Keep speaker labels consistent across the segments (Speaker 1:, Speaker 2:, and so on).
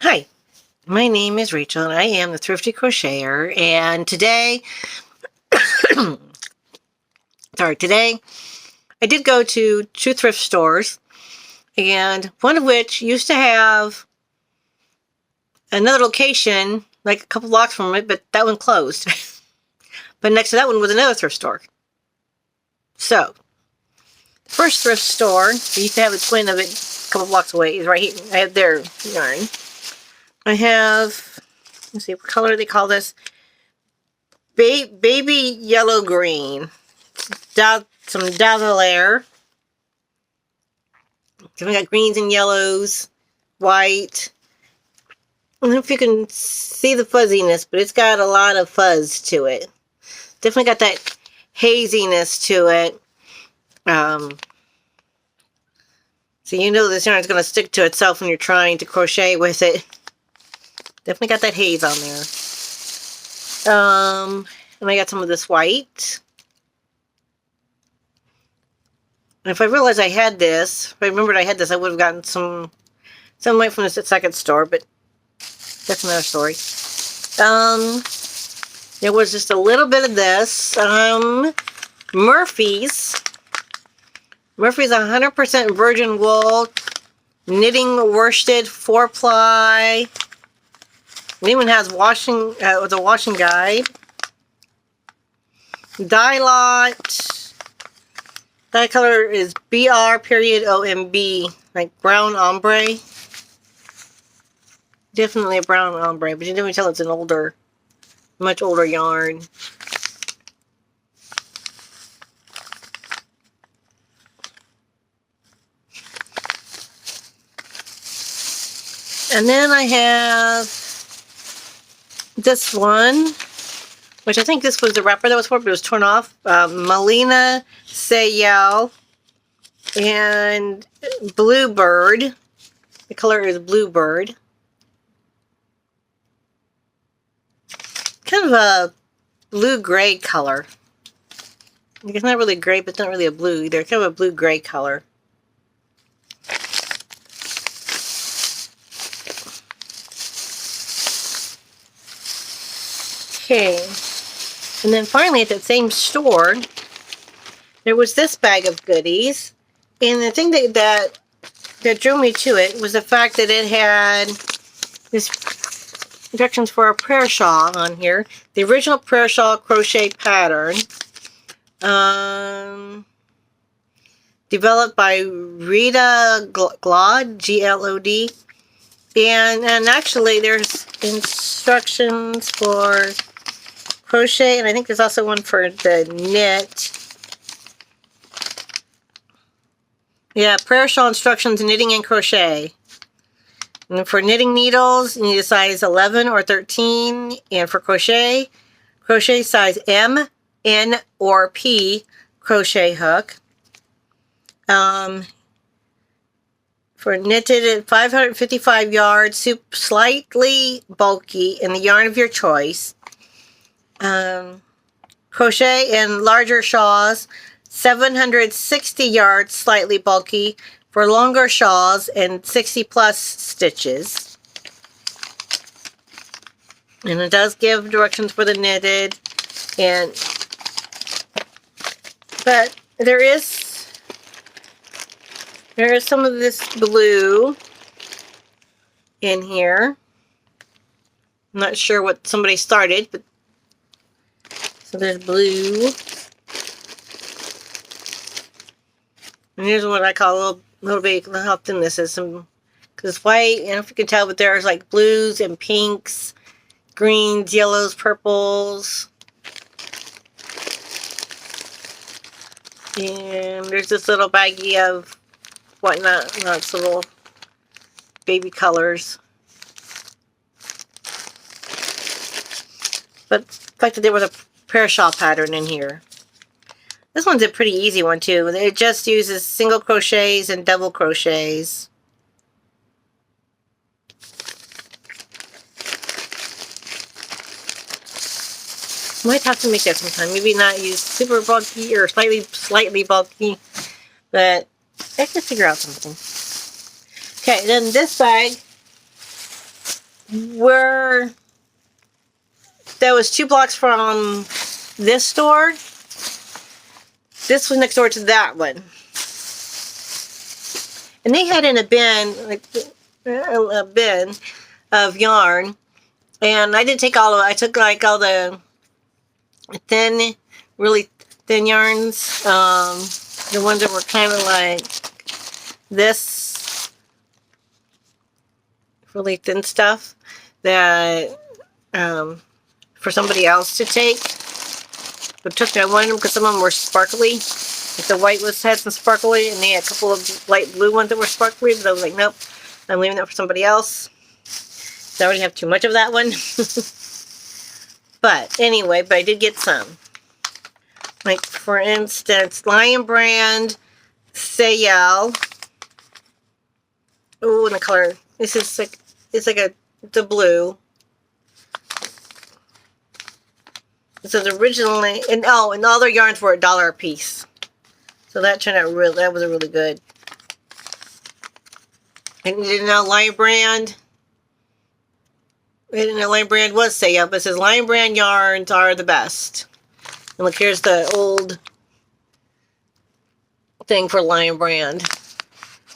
Speaker 1: Hi, my name is Rachel and I am the Thrifty Crocheter, and today I did go to two thrift stores, and one of which used to have another location like a couple blocks from it, but that one closed. But next to that one was another thrift store. So, the first thrift store, they used to have a twin of it a couple blocks away, is right here. I have their yarn. I have, let's see, what color they call this? Baby yellow green. Some dazzle. So we got greens and yellows, white. I don't know if you can see the fuzziness, but it's got a lot of fuzz to it. Definitely got that haziness to it. So you know this yarn is going to stick to itself when you're trying to crochet with it. Definitely got that haze on there. And I got some of this white. And if I realized I had this, if I remembered I had this, I would have gotten some white from the second store, but that's another story. There was just a little bit of this. Murphy's 100% virgin wool, knitting worsted 4-ply. It even has washing, with a washing guide. Dye lot. Dye color is BR.OMB, like brown ombre. Definitely a brown ombre, but you can tell it's an older, much older yarn. And then I have this one, which I think this was the wrapper that was for, but it was torn off. Melina Sayel and Bluebird. The color is Bluebird. Kind of a blue-gray color. It's not really gray, but it's not really a blue either. It's kind of a blue-gray color. Okay, and then finally at that same store, there was this bag of goodies, and the thing that drew me to it was the fact that it had this directions for a prayer shawl on here, the original prayer shawl crochet pattern, developed by Rita Glod, G-L-O-D, and actually there's instructions for crochet, and I think there's also one for the knit. Yeah, prayer shawl instructions, knitting and crochet. And for knitting needles, you need a size 11 or 13. And for crochet size M, N, or P crochet hook. For knitted at 555 yards, slightly bulky, in the yarn of your choice. Crochet in larger shawls, 760 yards, slightly bulky, for longer shawls and 60 plus stitches. And it does give directions for the knitted, but there is some of this blue in here. I'm not sure what somebody started, but so there's blue. And here's what I call a little bit, how thin this is. Because it's white, and if you can tell, but there's like blues and pinks, greens, yellows, purples. And there's this little baggie of whatnot, it's little baby colors. But the fact that there was a prayer shawl pattern in here. This one's a pretty easy one too. It just uses single crochets and double crochets. Might have to make that sometime. Maybe not use super bulky or slightly bulky, but I can figure out something. Okay, then this bag where that was 2 blocks from this store. This was next door to that one. And they had in a bin, like a bin of yarn. And I didn't take all of it. I took like all the thin, really thin yarns. The ones that were kind of like this. Really thin stuff that for somebody else to take. But trust me, I wanted them because some of them were sparkly. Like the white had some sparkly, and they had a couple of light blue ones that were sparkly. But I was like, nope, I'm leaving that for somebody else. So I already have too much of that one. But anyway, I did get some. Like for instance, Lion Brand Sayal. Oh, and the color. This is like it's a blue. It says originally, and all their yarns were $1 a piece. So that turned out that was really good. And you didn't know Lion Brand? I didn't know Lion Brand was Sayal, but it says Lion Brand yarns are the best. And look, here's the old thing for Lion Brand.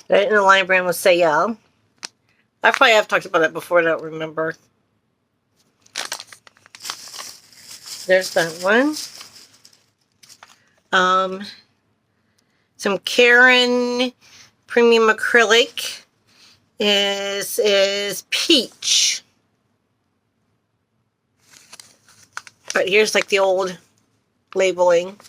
Speaker 1: I didn't know Lion Brand was Sayal. I probably have talked about that before, I don't remember. There's that one. Some Karen Premium Acrylic is peach. But here's like the old labeling.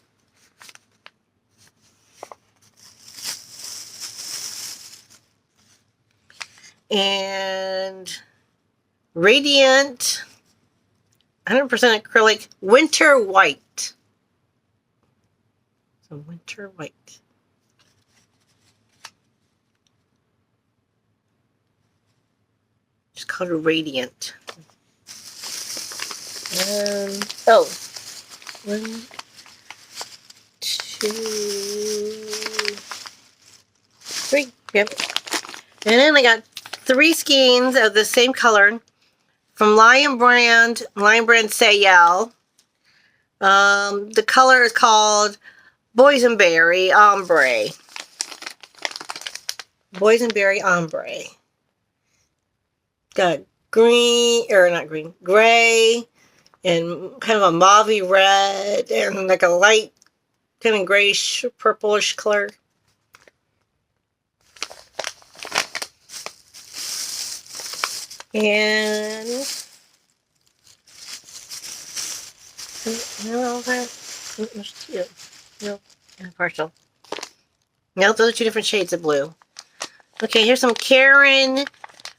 Speaker 1: And Radiant 100% acrylic winter white. So winter white. Just called it Radiant. Oh, 1, 2, 3. Yep. And then I got 3 skeins of the same color from Lion Brand Sayal. The color is called Boysenberry Ombre. Boysenberry Ombre. Got green, or not green, gray, and kind of a mauve red, and like a light kind of grayish, purplish color. And no, there's 2. No, partial. No, those are 2 different shades of blue. Okay, here's some Karen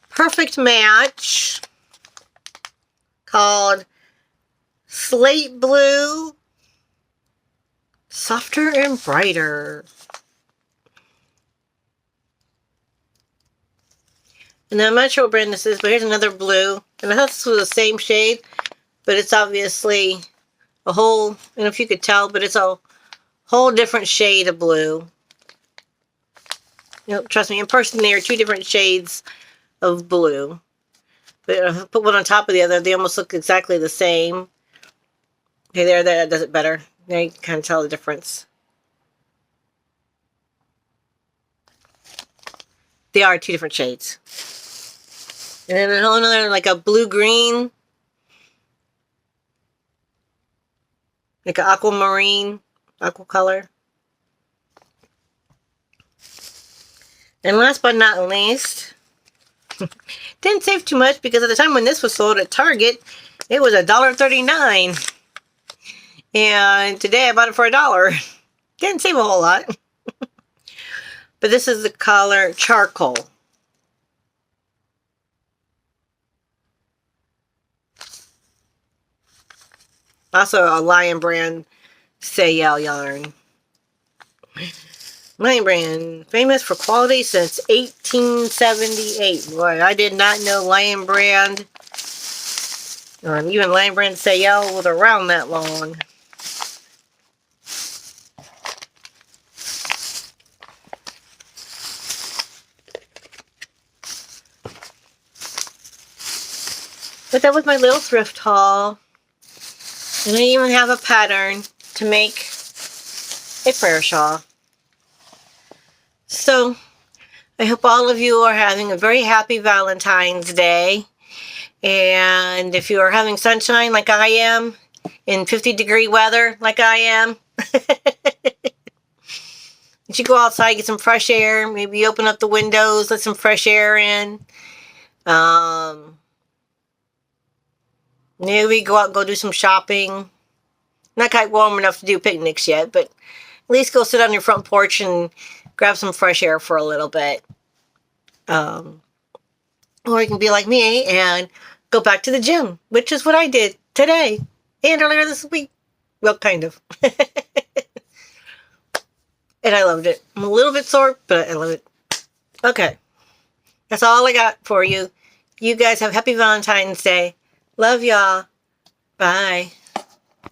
Speaker 1: Perfect Match called Slate Blue, Softer and Brighter. And I'm not sure what brand this is, but here's another blue. And I thought this was the same shade, but it's obviously a whole, I don't know if you could tell, but it's a whole different shade of blue. You know, trust me, in person they are 2 different shades of blue. But if I put one on top of the other, they almost look exactly the same. Okay, there, that does it better. Now you can kind of tell the difference. They are 2 different shades. And then a whole another, like a blue-green. Like an aquamarine, aqua color. And last but not least, didn't save too much because at the time when this was sold at Target, it was $1.39. And today I bought it for $1. Didn't save a whole lot. But this is the color Charcoal. Also a Lion Brand Sayal yarn. Lion Brand, famous for quality since 1878. Boy, I did not know Lion Brand, even Lion Brand Sayal was around that long. But that was my little thrift haul. And I even have a pattern to make a prayer shawl. So, I hope all of you are having a very happy Valentine's Day. And if you are having sunshine like I am, in 50-degree weather like I am, you should go outside, get some fresh air. Maybe open up the windows, let some fresh air in. Maybe go out and go do some shopping. Not quite warm enough to do picnics yet, but at least go sit on your front porch and grab some fresh air for a little bit. Or you can be like me and go back to the gym, which is what I did today and earlier this week. Well, kind of. And I loved it. I'm a little bit sore, but I love it. Okay. That's all I got for you. You guys have happy Valentine's Day. Love y'all. Bye.